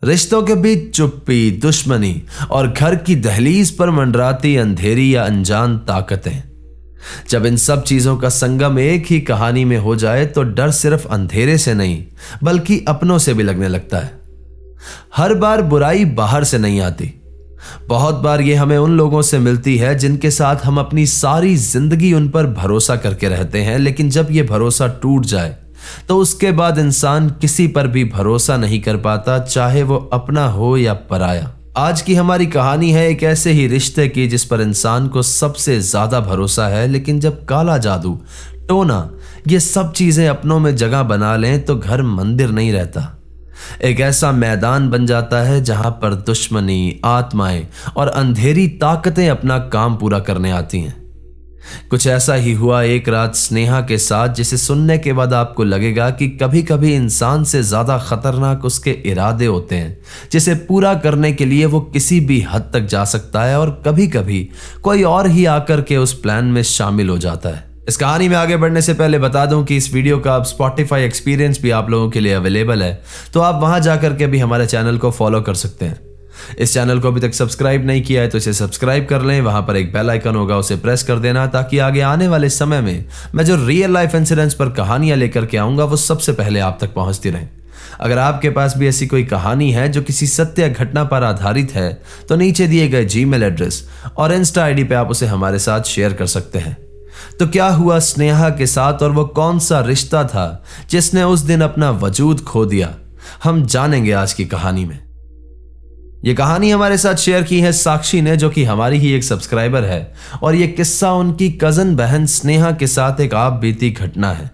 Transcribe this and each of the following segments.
रिश्तों के बीच चुप्पी, दुश्मनी और घर की दहलीज पर मंडराती अंधेरी या अनजान ताकतें। जब इन सब चीजों का संगम एक ही कहानी में हो जाए तो डर सिर्फ अंधेरे से नहीं बल्कि अपनों से भी लगने लगता है। हर बार बुराई बाहर से नहीं आती, बहुत बार ये हमें उन लोगों से मिलती है जिनके साथ हम अपनी सारी जिंदगी उन पर भरोसा करके रहते हैं, लेकिन जब ये भरोसा टूट जाए तो उसके बाद इंसान किसी पर भी भरोसा नहीं कर पाता, चाहे वो अपना हो या पराया। आज की हमारी कहानी है एक ऐसे ही रिश्ते की जिस पर इंसान को सबसे ज्यादा भरोसा है, लेकिन जब काला जादू, टोना, ये सब चीजें अपनों में जगह बना लें तो घर मंदिर नहीं रहता, एक ऐसा मैदान बन जाता है जहां पर दुश्मनी, आत्माएं और अंधेरी ताकतें अपना काम पूरा करने आती हैं। कुछ ऐसा ही हुआ एक रात स्नेहा के साथ, जिसे सुनने के बाद आपको लगेगा कि कभी कभी इंसान से ज्यादा खतरनाक उसके इरादे होते हैं, जिसे पूरा करने के लिए वो किसी भी हद तक जा सकता है और कभी कभी कोई और ही आकर के उस प्लान में शामिल हो जाता है। इस कहानी में आगे बढ़ने से पहले बता दूं कि इस वीडियो का अब Spotify एक्सपीरियंस भी आप लोगों के लिए अवेलेबल है, तो आप वहां जाकर के भी हमारे चैनल को फॉलो कर सकते हैं। इस चैनल को अभी तक सब्सक्राइब नहीं किया है तो इसे सब्सक्राइब कर लें, वहां पर एक बेल आइकन होगा, उसे प्रेस कर देना ताकि आगे आने वाले समय में मैं जो रियल लाइफ इंसिडेंट्स पर कहानियां लेकर के आऊंगा वो सबसे पहले आप तक पहुंचती रहें। अगर आपके पास भी ऐसी कोई कहानी है जो किसी सत्य घटना पर आधारित है तो नीचे दिए गए जीमेल एड्रेस और इंस्टा आईडी पे आप उसे हमारे साथ शेयर कर सकते हैं। तो क्या हुआ स्नेहा के साथ और वो कौन सा रिश्ता था जिसने उस दिन अपना वजूद खो दिया, हम जानेंगे आज की कहानी में। ये कहानी हमारे साथ शेयर की है साक्षी ने, जो कि हमारी ही एक सब्सक्राइबर है, और ये किस्सा उनकी कजन बहन स्नेहा के साथ एक आप बीती घटना है।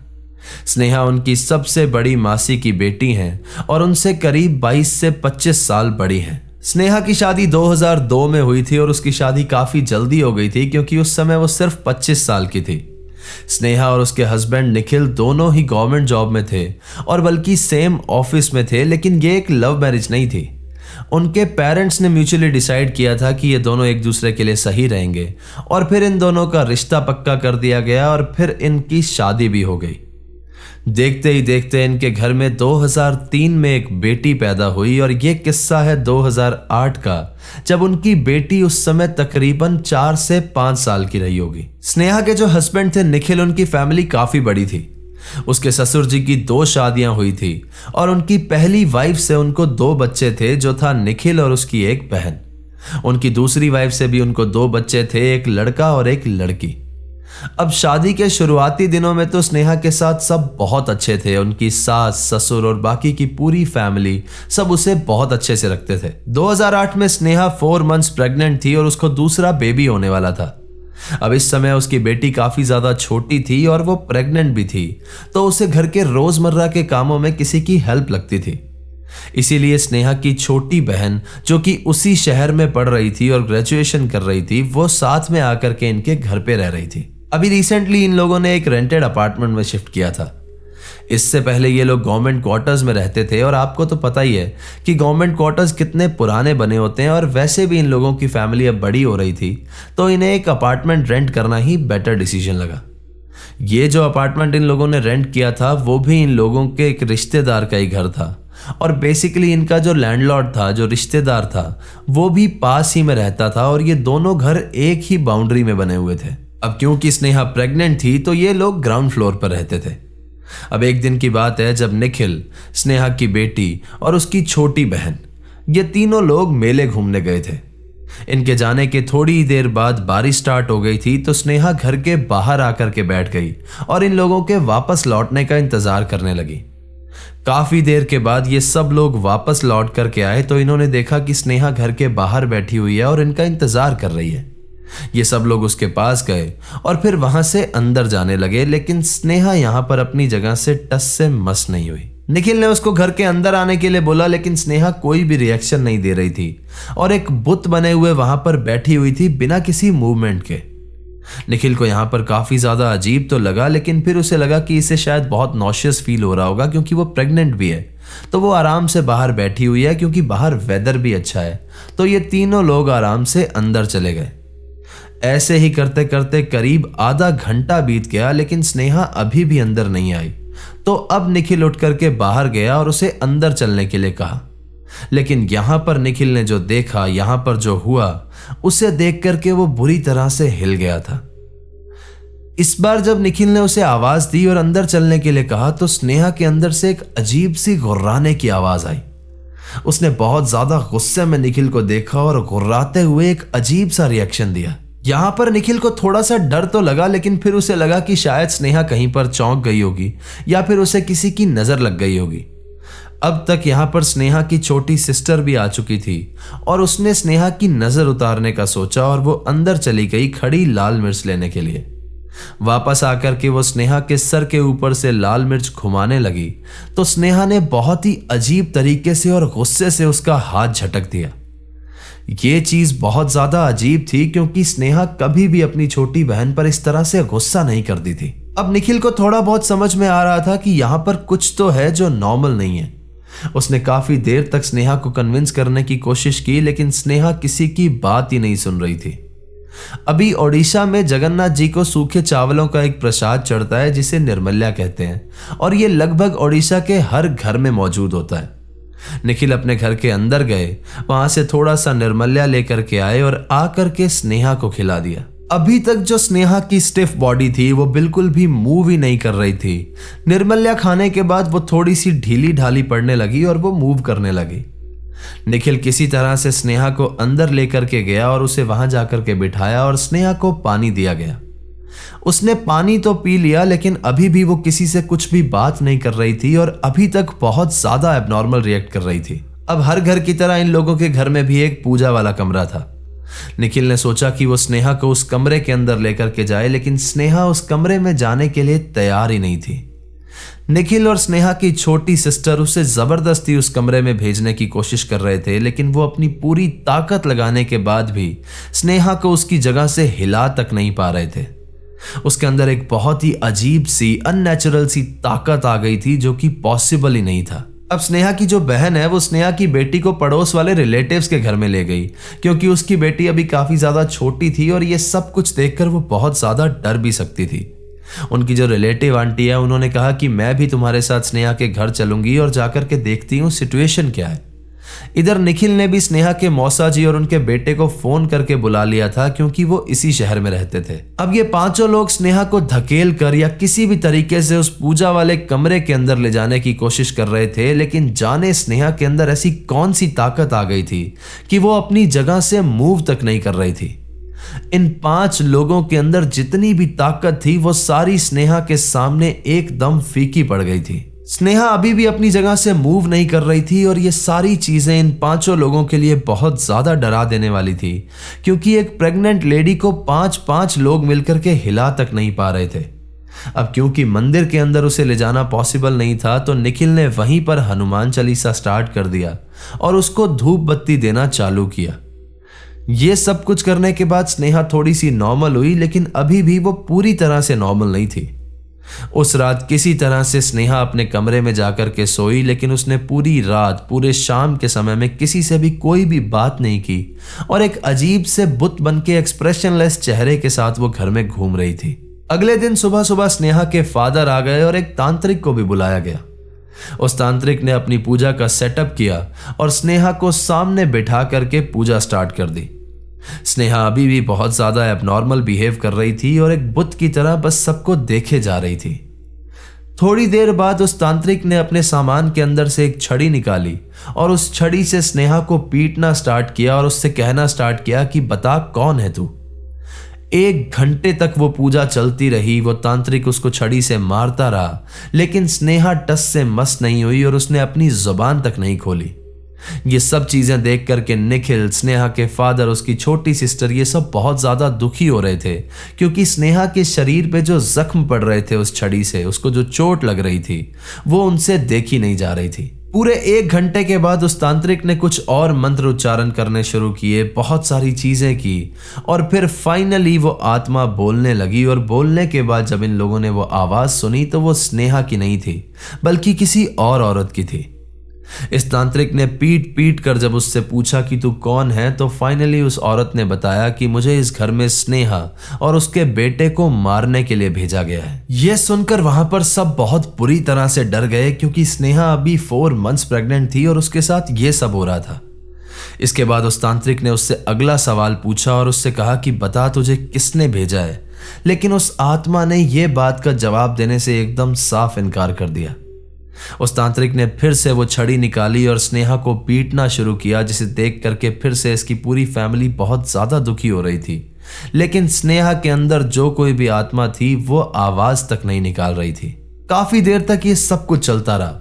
स्नेहा उनकी सबसे बड़ी मासी की बेटी हैं और उनसे करीब 22 से 25 साल बड़ी हैं। स्नेहा की शादी 2002 में हुई थी और उसकी शादी काफी जल्दी हो गई थी क्योंकि उस समय वो सिर्फ 25 साल की थी। स्नेहा और उसके हस्बैंड निखिल दोनों ही गवर्नमेंट जॉब में थे और बल्कि सेम ऑफिस में थे, लेकिन ये एक लव मैरिज नहीं थी। उनके पेरेंट्स ने म्यूचुअली डिसाइड किया था कि ये दोनों एक दूसरे के लिए सही रहेंगे और फिर इन दोनों का रिश्ता पक्का कर दिया गया और फिर इनकी शादी भी हो गई। देखते ही देखते इनके घर में 2003 में एक बेटी पैदा हुई और ये किस्सा है 2008 का, जब उनकी बेटी उस समय तकरीबन 4 से 5 साल की रही होगी। स्नेहा के जो हस्बैंड थे निखिल, उनकी फैमिली काफी बड़ी थी। उसके ससुर जी की 2 शादियां हुई थी और उनकी पहली वाइफ से उनको 2 बच्चे थे, जो था निखिल और उसकी एक बहन। उनकी दूसरी वाइफ से भी उनको 2 बच्चे थे, एक लड़का और एक लड़की। अब शादी के शुरुआती दिनों में तो स्नेहा के साथ सब बहुत अच्छे थे। उनकी सास, ससुर और बाकी की पूरी फैमिली सब उसे बहुत अच्छे से रखते थे। 2008 में स्नेहा 4 मंथ्स प्रेग्नेंट थी और उसको दूसरा बेबी होने वाला था। अब इस समय उसकी बेटी काफी ज्यादा छोटी थी और वो प्रेग्नेंट भी थी, तो उसे घर के रोजमर्रा के कामों में किसी की हेल्प लगती थी। इसीलिए स्नेहा की छोटी बहन, जो कि उसी शहर में पढ़ रही थी और ग्रेजुएशन कर रही थी, वो साथ में आकर के इनके घर पे रह रही थी। अभी रिसेंटली इन लोगों ने एक रेंटेड अपार्टमेंट में शिफ्ट किया था। इससे पहले ये लोग गवर्नमेंट क्वार्टर्स में रहते थे और आपको तो पता ही है कि गवर्नमेंट क्वार्टर्स कितने पुराने बने होते हैं, और वैसे भी इन लोगों की फैमिली अब बड़ी हो रही थी तो इन्हें एक अपार्टमेंट रेंट करना ही बेटर डिसीजन लगा। ये जो अपार्टमेंट इन लोगों ने रेंट किया था वो भी इन लोगों के एक रिश्तेदार का ही घर था, और बेसिकली इनका जो लैंडलॉर्ड था, जो रिश्तेदार था, वो भी पास ही में रहता था और ये दोनों घर एक ही बाउंड्री में बने हुए थे। अब क्योंकि स्नेहा प्रेग्नेंट थी तो ये लोग ग्राउंड फ्लोर पर रहते थे। अब एक दिन की बात है जब निखिल, स्नेहा की बेटी और उसकी छोटी बहन, ये तीनों लोग मेले घूमने गए थे। इनके जाने के थोड़ी ही देर बाद बारिश स्टार्ट हो गई थी, तो स्नेहा घर के बाहर आकर के बैठ गई और इन लोगों के वापस लौटने का इंतजार करने लगी। काफी देर के बाद ये सब लोग वापस लौट करके आए तो इन्होंने देखा कि स्नेहा घर के बाहर बैठी हुई है और इनका इंतजार कर रही है। ये सब लोग उसके पास गए और फिर वहां से अंदर जाने लगे, लेकिन स्नेहा यहां पर अपनी जगह से टस से मस नहीं हुई। निखिल ने उसको घर के अंदर आने के लिए बोला, लेकिन स्नेहा कोई भी रिएक्शन नहीं दे रही थी और एक बुत बने हुए वहां पर बैठी हुई थी बिना किसी मूवमेंट के। निखिल को यहां पर काफी ज्यादा अजीब तो लगा, लेकिन फिर उसे लगा कि इसे शायद बहुत नॉशियस फील हो रहा होगा क्योंकि वो प्रेग्नेंट भी है, तो वो आराम से बाहर बैठी हुई है क्योंकि बाहर वेदर भी अच्छा है। तो ये तीनों लोग आराम से अंदर चले गए। ऐसे ही करते करते करीब आधा घंटा बीत गया, लेकिन स्नेहा अभी भी अंदर नहीं आई। तो अब निखिल उठ करके बाहर गया और उसे अंदर चलने के लिए कहा। लेकिन यहां पर निखिल ने जो देखा, यहां पर जो हुआ, उसे देख करके वो बुरी तरह से हिल गया था। इस बार जब निखिल ने उसे आवाज दी और अंदर चलने के लिए कहा तो स्नेहा के अंदर से एक अजीब सी गुर्राने की आवाज आई। उसने बहुत ज्यादा गुस्से में निखिल को देखा और गुर्राते हुए एक अजीब सा रिएक्शन दिया। यहां पर निखिल को थोड़ा सा डर तो लगा, लेकिन फिर उसे लगा कि शायद स्नेहा कहीं पर चौंक गई होगी या फिर उसे किसी की नजर लग गई होगी। अब तक यहां पर स्नेहा की छोटी सिस्टर भी आ चुकी थी और उसने स्नेहा की नजर उतारने का सोचा और वो अंदर चली गई खड़ी लाल मिर्च लेने के लिए। वापस आकर के वो स्नेहा के सर के ऊपर से लाल मिर्च घुमाने लगी तो स्नेहा ने बहुत ही अजीब तरीके से और गुस्से से उसका हाथ झटक दिया। ये चीज बहुत ज्यादा अजीब थी क्योंकि स्नेहा कभी भी अपनी छोटी बहन पर इस तरह से गुस्सा नहीं करती थी। अब निखिल को थोड़ा बहुत समझ में आ रहा था कि यहां पर कुछ तो है जो नॉर्मल नहीं है। उसने काफी देर तक स्नेहा को कन्विंस करने की कोशिश की, लेकिन स्नेहा किसी की बात ही नहीं सुन रही थी। अभी ओडिशा में जगन्नाथ जी को सूखे चावलों का एक प्रसाद चढ़ता है जिसे निर्मल्या कहते हैं और ये लगभग ओडिशा के हर घर में मौजूद होता है। निखिल अपने घर के अंदर गए, वहां से थोड़ा सा निर्मल्या लेकर के आए और आकर के स्नेहा को खिला दिया। अभी तक जो स्नेहा की स्टिफ बॉडी थी वो बिल्कुल भी मूव ही नहीं कर रही थी। निर्मल्या खाने के बाद वो थोड़ी सी ढीली ढाली पड़ने लगी और वो मूव करने लगी। निखिल किसी तरह से स्नेहा को अंदर लेकर के गया और उसे वहां जाकर के बिठाया और स्नेहा को पानी दिया गया। उसने पानी तो पी लिया, लेकिन अभी भी वो किसी से कुछ भी बात नहीं कर रही थी और अभी तक बहुत ज्यादा एबनॉर्मल रिएक्ट कर रही थी। अब हर घर की तरह इन लोगों के घर में भी एक पूजा वाला कमरा था। निखिल ने सोचा कि वो स्नेहा को उस कमरे के अंदर लेकर के जाए, लेकिन स्नेहा उस कमरे में जाने के लिए तैयार ही नहीं थी। निखिल और स्नेहा की छोटी सिस्टर उसे जबरदस्ती उस कमरे में भेजने की कोशिश कर रहे थे, लेकिन वो अपनी पूरी ताकत लगाने के बाद भी स्नेहा को उसकी जगह से हिला तक नहीं पा रहे थे। उसके अंदर एक बहुत ही अजीब सी अननेचुरल सी ताकत आ गई थी जो कि पॉसिबल ही नहीं था। अब स्नेहा की जो बहन है वो स्नेहा की बेटी को पड़ोस वाले रिलेटिव्स के घर में ले गई, क्योंकि उसकी बेटी अभी काफी ज्यादा छोटी थी और ये सब कुछ देखकर वो बहुत ज्यादा डर भी सकती थी। उनकी जो रिलेटिव आंटी है उन्होंने कहा कि मैं भी तुम्हारे साथ स्नेहा के घर चलूंगी और जाकर के देखती हूँ सिचुएशन क्या है। इधर निखिल ने भी स्नेहा के मौसा जी और उनके बेटे को फोन करके बुला लिया था, क्योंकि वो इसी शहर में रहते थे। अब ये पांचों लोग स्नेहा को धकेल कर या किसी भी तरीके से उस पूजा वाले कमरे के अंदर ले जाने की कोशिश कर रहे थे, लेकिन जाने स्नेहा के अंदर ऐसी कौन सी ताकत आ गई थी कि वो अपनी जगह से मूव तक नहीं कर रही थी। इन 5 लोगों के अंदर जितनी भी ताकत थी वो सारी स्नेहा के सामने एकदम फीकी पड़ गई थी। स्नेहा अभी भी अपनी जगह से मूव नहीं कर रही थी और ये सारी चीजें इन 5 लोगों के लिए बहुत ज्यादा डरा देने वाली थी, क्योंकि एक प्रेग्नेंट लेडी को 5 लोग मिलकर के हिला तक नहीं पा रहे थे। अब क्योंकि मंदिर के अंदर उसे ले जाना पॉसिबल नहीं था, तो निखिल ने वहीं पर हनुमान चालीसा स्टार्ट कर दिया और उसको धूप बत्ती देना चालू किया। ये सब कुछ करने के बाद स्नेहा थोड़ी सी नॉर्मल हुई, लेकिन अभी भी वो पूरी तरह से नॉर्मल नहीं थी। उस रात किसी तरह से स्नेहा अपने कमरे में जाकर के सोई, लेकिन उसने पूरी रात, पूरे शाम के समय में किसी से भी कोई भी बात नहीं की और एक अजीब से बुत बन के एक्सप्रेशनलेस चेहरे के साथ वो घर में घूम रही थी। अगले दिन सुबह सुबह स्नेहा के फादर आ गए और एक तांत्रिक को भी बुलाया गया। उस तांत्रिक ने अपनी पूजा का सेटअप किया और स्नेहा को सामने बिठा करके पूजा स्टार्ट कर दी। स्नेहा अभी भी बहुत ज्यादा एबनॉर्मल बिहेव कर रही थी और एक बुत की तरह बस सबको देखे जा रही थी। थोड़ी देर बाद उस तांत्रिक ने अपने सामान के अंदर से एक छड़ी निकाली और उस छड़ी से स्नेहा को पीटना स्टार्ट किया और उससे कहना स्टार्ट किया कि बता कौन है तू। 1 घंटे तक वो पूजा चलती रही। वो तांत्रिक उसको छड़ी से मारता रहा, लेकिन स्नेहा टस से मस नहीं हुई और उसने अपनी जुबान तक नहीं खोली। ये सब चीजें देख करके निखिल, स्नेहा के फादर, उसकी छोटी सिस्टर, ये सब बहुत ज्यादा दुखी हो रहे थे, क्योंकि स्नेहा के शरीर पे जो जख्म पड़ रहे थे उस छड़ी से, उसको जो चोट लग रही थी, वो उनसे देखी नहीं जा रही थी। पूरे 1 घंटे के बाद उस तांत्रिक ने कुछ और मंत्र उच्चारण करने शुरू किए, बहुत सारी चीजें की और फिर फाइनली वो आत्मा बोलने लगी। और बोलने के बाद जब इन लोगों ने वो आवाज सुनी तो वो स्नेहा की नहीं थी, बल्कि किसी और औरत की थी। इस तांत्रिक ने पीट पीट कर जब उससे पूछा कि तू कौन है, तो फाइनली उस औरत ने बताया कि मुझे इस घर में स्नेहा और उसके बेटे को मारने के लिए भेजा गया है। यह सुनकर वहां पर सब बहुत बुरी तरह से डर गए, क्योंकि स्नेहा अभी 4 मंथ्स प्रेग्नेंट थी और उसके साथ यह सब हो रहा था। इसके बाद उस तांत्रिक ने उससे अगला सवाल पूछा और उससे कहा कि बता तुझे किसने भेजा है, लेकिन उस आत्मा ने यह बात का जवाब देने से एकदम साफ इनकार कर दिया। उस तांत्रिक ने फिर से वो छड़ी निकाली और स्नेहा को पीटना शुरू किया, जिसे देख करके फिर से इसकी पूरी फैमिली बहुत ज्यादा दुखी हो रही थी। लेकिन स्नेहा के अंदर जो कोई भी आत्मा थी वो आवाज तक नहीं निकाल रही थी। काफी देर तक ये सब कुछ चलता रहा।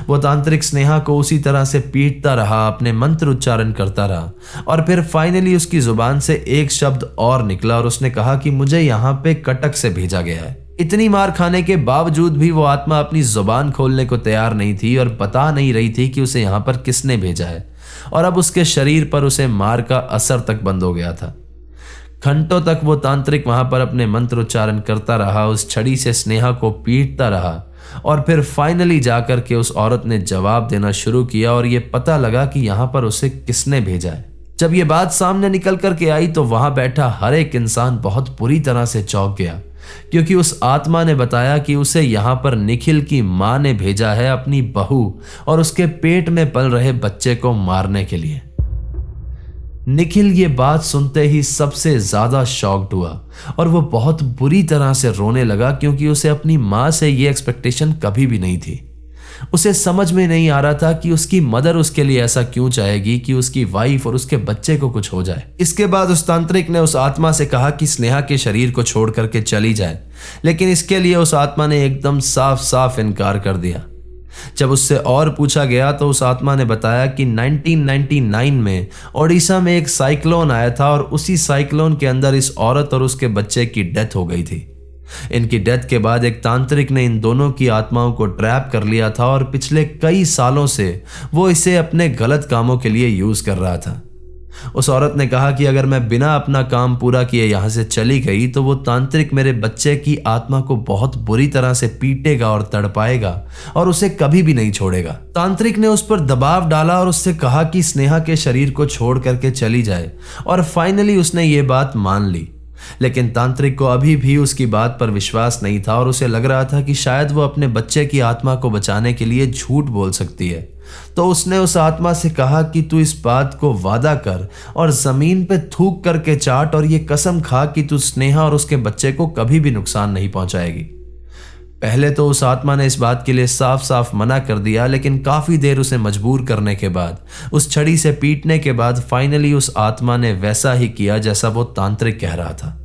वो तांत्रिक स्नेहा को उसी तरह से पीटता रहा, अपने मंत्र उच्चारण करता रहा और फिर फाइनली उसकी जुबान से एक शब्द और निकला और उसने कहा कि मुझे यहाँ पे कटक से भेजा गया है। इतनी मार खाने के बावजूद भी वो आत्मा अपनी जुबान खोलने को तैयार नहीं थी और बता नहीं रही थी कि उसे यहाँ पर किसने भेजा है, और अब उसके शरीर पर उसे मार का असर तक बंद हो गया था। घंटों तक वो तांत्रिक वहां पर अपने मंत्र उच्चारण करता रहा, उस छड़ी से स्नेहा को पीटता रहा और फिर फाइनली जाकर के उस औरत ने जवाब देना शुरू किया और ये पता लगा कि यहां पर उसे किसने भेजा है। जब ये बात सामने निकल करके आई तो वहां बैठा हर एक इंसान बहुत बुरी तरह से चौंक गया, क्योंकि उस आत्मा ने बताया कि उसे यहां पर निखिल की मां ने भेजा है अपनी बहू और उसके पेट में पल रहे बच्चे को मारने के लिए। निखिल ये बात सुनते ही सबसे ज्यादा शॉक्ड हुआ और वो बहुत बुरी तरह से रोने लगा, क्योंकि उसे अपनी मां से ये एक्सपेक्टेशन कभी भी नहीं थी। उसे समझ में नहीं आ रहा था कि उसकी मदर उसके लिए ऐसा क्यों चाहेगी कि उसकी वाइफ और उसके बच्चे को कुछ हो जाए। इसके बाद उस तांत्रिक ने उस आत्मा से कहा कि स्नेहा के शरीर को छोड़ करके चली जाए, लेकिन इसके लिए उस आत्मा ने एकदम साफ साफ इनकार कर दिया। जब उससे और पूछा गया तो उस आत्मा ने बताया कि 1999 में ओडिशा में एक साइक्लोन आया था और उसी साइक्लोन के अंदर इस औरत और उसके बच्चे की डेथ हो गई थी। इनकी डेथ के बाद एक तांत्रिक ने इन दोनों की आत्माओं को ट्रैप कर लिया था और पिछले कई सालों से वो इसे अपने गलत कामों के लिए यूज कर रहा था। उस औरत ने कहा कि अगर मैं बिना अपना काम पूरा किए यहां से चली गई तो वो तांत्रिक मेरे बच्चे की आत्मा को बहुत बुरी तरह से पीटेगा और तड़पाएगा और उसे कभी भी नहीं छोड़ेगा। तांत्रिक ने उस पर दबाव डाला और उससे कहा कि स्नेहा के शरीर को छोड़ करके चली जाए, और फाइनली उसने ये बात मान ली। लेकिन तांत्रिक को अभी भी उसकी बात पर विश्वास नहीं था और उसे लग रहा था कि शायद वो अपने बच्चे की आत्मा को बचाने के लिए झूठ बोल सकती है। तो उसने उस आत्मा से कहा कि तू इस बात को वादा कर और जमीन पे थूक करके चाट और ये कसम खा कि तू स्नेहा और उसके बच्चे को कभी भी नुकसान नहीं पहुंचाएगी। पहले तो उस आत्मा ने इस बात के लिए साफ साफ मना कर दिया, लेकिन काफी देर उसे मजबूर करने के बाद, उस छड़ी से पीटने के बाद फाइनली उस आत्मा ने वैसा ही किया जैसा वो तांत्रिक कह रहा था।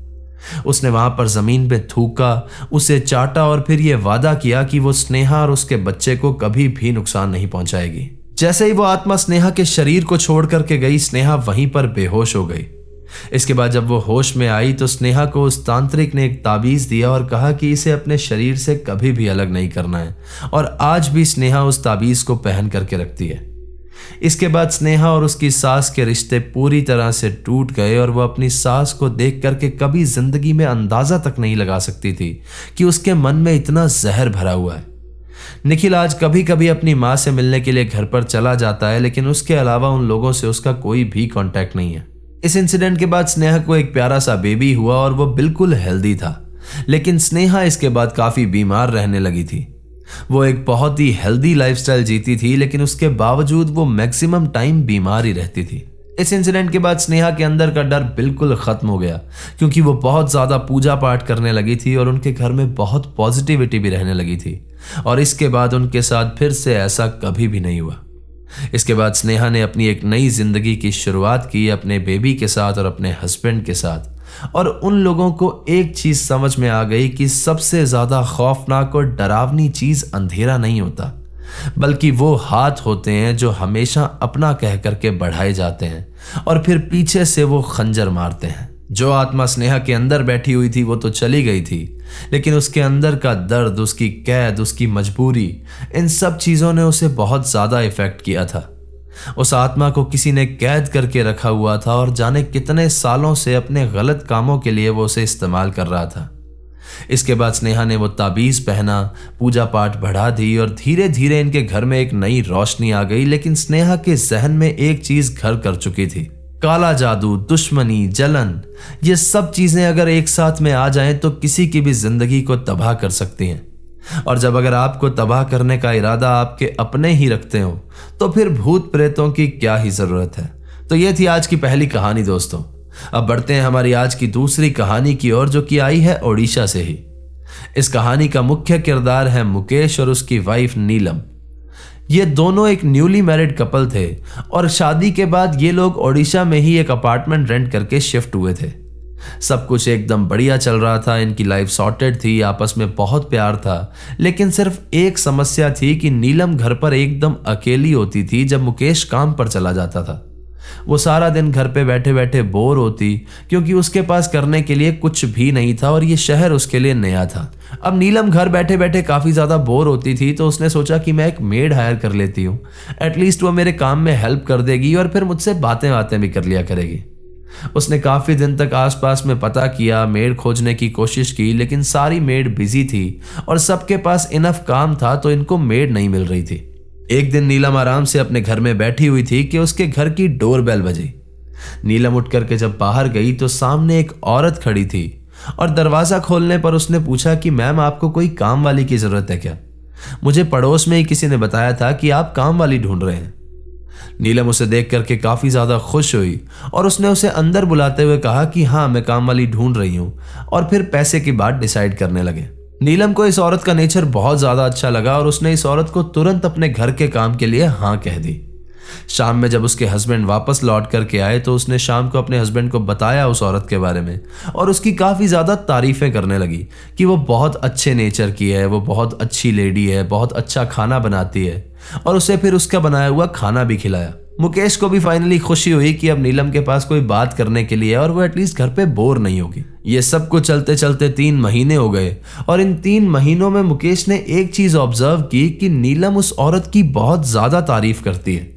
उसने वहां पर जमीन पे थूका, उसे चाटा और फिर यह वादा किया कि वो स्नेहा और उसके बच्चे को कभी भी नुकसान नहीं पहुंचाएगी। जैसे ही वो आत्मा स्नेहा के शरीर को छोड़ करके गई, स्नेहा वहीं पर बेहोश हो गई। इसके बाद जब वो होश में आई तो स्नेहा को उस तांत्रिक ने एक ताबीज दिया और कहा कि इसे अपने शरीर से कभी भी अलग नहीं करना है, और आज भी स्नेहा उस ताबीज को पहन करके रखती है। इसके बाद स्नेहा और उसकी सास के रिश्ते पूरी तरह से टूट गए और वो अपनी सास को देख करके कभी जिंदगी में अंदाजा तक नहीं लगा सकती थी कि उसके मन में इतना जहर भरा हुआ है। निखिल आज कभी कभी अपनी मां से मिलने के लिए घर पर चला जाता है, लेकिन उसके अलावा उन लोगों से उसका कोई भी कांटेक्ट नहीं है। इस इंसिडेंट के बाद स्नेहा को एक प्यारा सा बेबी हुआ और वो बिल्कुल हेल्दी था, लेकिन स्नेहा इसके बाद काफी बीमार रहने लगी थी। वो एक बहुत ही हेल्दी लाइफस्टाइल जीती थी, लेकिन उसके बावजूद वो मैक्सिमम टाइम बीमार ही रहती थी। इस इंसिडेंट के बाद स्नेहा के अंदर का डर बिल्कुल खत्म हो गया, क्योंकि वो बहुत ज्यादा पूजा पाठ करने लगी थी और उनके घर में बहुत पॉजिटिविटी भी रहने लगी थी, और इसके बाद उनके साथ फिर से ऐसा कभी भी नहीं हुआ। इसके बाद स्नेहा ने अपनी एक नई जिंदगी की शुरुआत की अपने बेबी के साथ और अपने हस्बैंड के साथ, और उन लोगों को एक चीज समझ में आ गई कि सबसे ज्यादा खौफनाक और डरावनी चीज अंधेरा नहीं होता, बल्कि वो हाथ होते हैं जो हमेशा अपना कह करके बढ़ाए जाते हैं और फिर पीछे से वो खंजर मारते हैं। जो आत्मा स्नेहा के अंदर बैठी हुई थी वो तो चली गई थी, लेकिन उसके अंदर का दर्द, उसकी कैद, उसकी मजबूरी, इन सब चीजों ने उसे बहुत ज्यादा इफेक्ट किया था। उस आत्मा को किसी ने कैद करके रखा हुआ था और जाने कितने सालों से अपने गलत कामों के लिए वो उसे इस्तेमाल कर रहा था। इसके बाद स्नेहा ने वो ताबीज पहना, पूजा पाठ बढ़ा दी और धीरे धीरे इनके घर में एक नई रोशनी आ गई। लेकिन स्नेहा के जहन में एक चीज घर कर चुकी थी, काला जादू, दुश्मनी, जलन। ये सब चीजें अगर एक साथ में आ जाएं तो किसी की भी जिंदगी को तबाह कर सकती हैं। और जब अगर आपको तबाह करने का इरादा आपके अपने ही रखते हो तो फिर भूत प्रेतों की क्या ही जरूरत है। तो ये थी आज की पहली कहानी दोस्तों। अब बढ़ते हैं हमारी आज की दूसरी कहानी की ओर, जो कि आई है ओडिशा से ही। इस कहानी का मुख्य किरदार है मुकेश और उसकी वाइफ नीलम। ये दोनों एक न्यूली मैरिड कपल थे और शादी के बाद ये लोग ओडिशा में ही एक अपार्टमेंट रेंट करके शिफ्ट हुए थे। सब कुछ एकदम बढ़िया चल रहा था, इनकी लाइफ सॉर्टेड थी, आपस में बहुत प्यार था। लेकिन सिर्फ एक समस्या थी कि नीलम घर पर एकदम अकेली होती थी जब मुकेश काम पर चला जाता था। वो सारा दिन घर पे बैठे बैठे बोर होती, क्योंकि उसके पास करने के लिए कुछ भी नहीं था और ये शहर उसके लिए नया था। अब नीलम घर बैठे बैठे काफी ज्यादा बोर होती थी, तो उसने सोचा कि मैं एक मेड हायर कर लेती हूँ, एटलीस्ट वो मेरे काम में हेल्प कर देगी और फिर मुझसे बातें भी कर लिया करेगी। उसने काफी दिन तक आसपास में पता किया, मेड खोजने की कोशिश की, लेकिन सारी मेड बिजी थी और सबके पास इनफ काम था, तो इनको मेड नहीं मिल रही थी। एक दिन नीलम आराम से अपने घर में बैठी हुई थी कि उसके घर की डोरबेल बजी। नीलम उठ करके जब बाहर गई तो सामने एक औरत खड़ी थी और दरवाजा खोलने पर उसने पूछा कि मैम, आपको कोई काम वाली की जरूरत है क्या? मुझे पड़ोस में ही किसी ने बताया था कि आप काम वाली ढूंढ रहे हैं। नीलम उसे देख करके काफी ज्यादा खुश हुई और उसने उसे अंदर बुलाते हुए कहा कि हाँ, मैं काम वाली ढूंढ रही हूँ, और फिर पैसे की बात डिसाइड करने लगे। नीलम को इस औरत का नेचर बहुत ज्यादा अच्छा लगा और उसने इस औरत को तुरंत अपने घर के काम के लिए हाँ कह दी। शाम में जब उसके हस्बैंड वापस लौट करके आए तो उसने शाम को अपने हस्बैंड को बताया उस औरत के बारे में और उसकी काफी ज्यादा तारीफें करने लगी कि वो बहुत अच्छे नेचर की है, वो बहुत अच्छी लेडी है, बहुत अच्छा खाना बनाती है, और उसे फिर उसका बनाया हुआ खाना भी खिलाया। मुकेश को भी फाइनली खुशी हुई कि अब नीलम के पास कोई बात करने के लिए है और वो एटलीस्ट घर पे बोर नहीं होगी। ये सब कुछ चलते चलते 3 महीने हो गए और इन 3 महीनों में मुकेश ने एक चीज ऑब्जर्व की कि नीलम उस औरत की बहुत ज्यादा तारीफ करती है।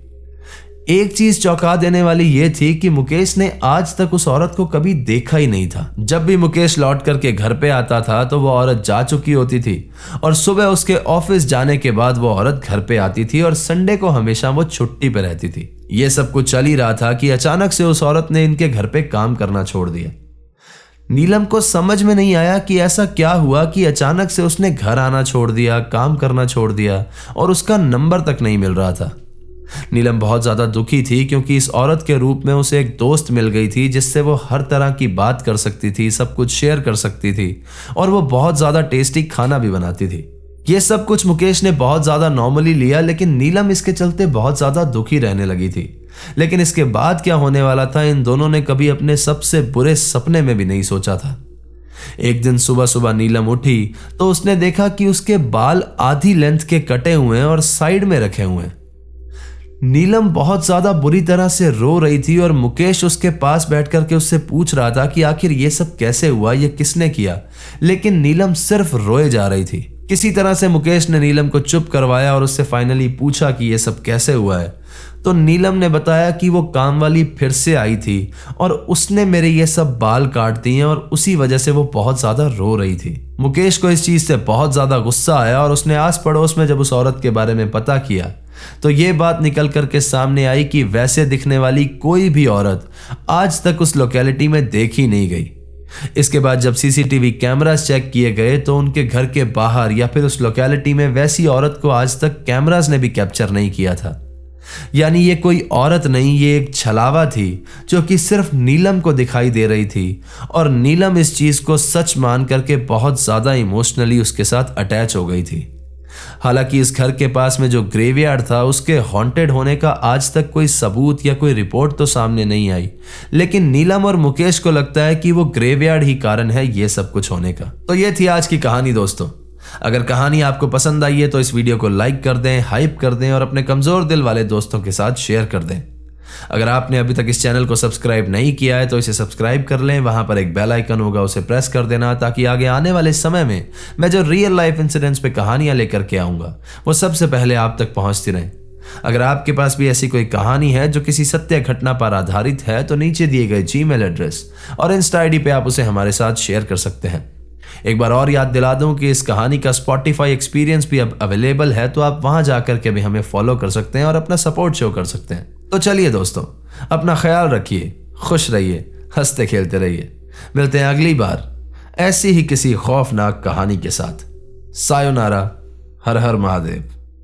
एक चीज चौंका देने वाली यह थी कि मुकेश ने आज तक उस औरत को कभी देखा ही नहीं था। जब भी मुकेश लौट करके घर पे आता था तो वो औरत जा चुकी होती थी और सुबह उसके ऑफिस जाने के बाद वो औरत घर पे आती थी और संडे को हमेशा वो छुट्टी पे रहती थी। ये सब कुछ चल ही रहा था कि अचानक से उस औरत ने इनके घर पे काम करना छोड़ दिया। नीलम को समझ में नहीं आया कि ऐसा क्या हुआ कि अचानक से उसने घर आना छोड़ दिया, काम करना छोड़ दिया और उसका नंबर तक नहीं मिल रहा था। नीलम बहुत ज्यादा दुखी थी क्योंकि इस औरत के रूप में उसे एक दोस्त मिल गई थी जिससे वो हर तरह की बात कर सकती थी, सब कुछ शेयर कर सकती थी और वो बहुत ज्यादा टेस्टी खाना भी बनाती थी। ये सब कुछ मुकेश ने बहुत ज्यादा नॉर्मली लिया, लेकिन नीलम इसके चलते बहुत ज्यादा दुखी रहने लगी थी। लेकिन इसके बाद क्या होने वाला था, इन दोनों ने कभी अपने सबसे बुरे सपने में भी नहीं सोचा था। एक दिन सुबह सुबह नीलम उठी तो उसने देखा कि उसके बाल आधी लेंथ के कटे हुए हैं और साइड में रखे हुए हैं। नीलम बहुत ज्यादा बुरी तरह से रो रही थी और मुकेश उसके पास बैठ करके उससे पूछ रहा था कि आखिर ये सब कैसे हुआ, ये किसने किया, लेकिन नीलम सिर्फ रोए जा रही थी। किसी तरह से मुकेश ने नीलम को चुप करवाया और उससे फाइनली पूछा कि ये सब कैसे हुआ है। तो नीलम ने बताया कि वो काम वाली फिर से आई थी और उसने मेरे ये सब बाल काट दिए और उसी वजह से वो बहुत ज्यादा रो रही थी। मुकेश को इस चीज से बहुत ज्यादा गुस्सा आया और उसने आस पड़ोस में जब उस औरत के बारे में पता किया तो ये बात निकल करके सामने आई कि वैसे दिखने वाली कोई भी औरत आज तक उस लोकेलिटी में देखी नहीं गई। इसके बाद जब सीसीटीवी कैमरास चेक किए गए तो उनके घर के बाहर या फिर उस लोकेलिटी में वैसी औरत को आज तक कैमरास ने भी कैप्चर नहीं किया था। यानी ये कोई औरत नहीं, ये एक छलावा थी जो कि सिर्फ नीलम को दिखाई दे रही थी और नीलम इस चीज को सच मान करके बहुत ज्यादा इमोशनली उसके साथ अटैच हो गई थी। हालांकि इस घर के पास में जो ग्रेवयार्ड था उसके हॉन्टेड होने का आज तक कोई सबूत या कोई रिपोर्ट तो सामने नहीं आई, लेकिन नीलम और मुकेश को लगता है कि वो ग्रेवयार्ड ही कारण है ये सब कुछ होने का। तो ये थी आज की कहानी दोस्तों। अगर कहानी आपको पसंद आई है तो इस वीडियो को लाइक कर दें, हाइप कर दें और अपने कमजोर दिल वाले दोस्तों के साथ शेयर कर दें। अगर आपने अभी तक इस चैनल को सब्सक्राइब नहीं किया है तो इसे सब्सक्राइब कर लें। वहां पर एक बेल आइकन होगा, उसे प्रेस कर देना ताकि आगे आने वाले समय में मैं जो रियल लाइफ इंसिडेंट्स पे कहानियां लेकर के आऊंगा वो सबसे पहले आप तक पहुंचती रहें। अगर आपके पास भी ऐसी कोई कहानी है जो किसी सत्य घटना पर आधारित है तो नीचे दिए गए जीमेल एड्रेस और इंस्टा आईडी पे आप उसे हमारे साथ शेयर कर सकते हैं। एक बार और याद दिला दूं कि इस कहानी का स्पॉटिफाई एक्सपीरियंस भी अब अवेलेबल है, तो आप वहां जाकर के भी हमें फॉलो कर सकते हैं और अपना सपोर्ट शो कर सकते हैं। तो चलिए दोस्तों, अपना ख्याल रखिए, खुश रहिए, हंसते खेलते रहिए। मिलते हैं अगली बार ऐसी ही किसी खौफनाक कहानी के साथ। सायोनारा। हर हर महादेव।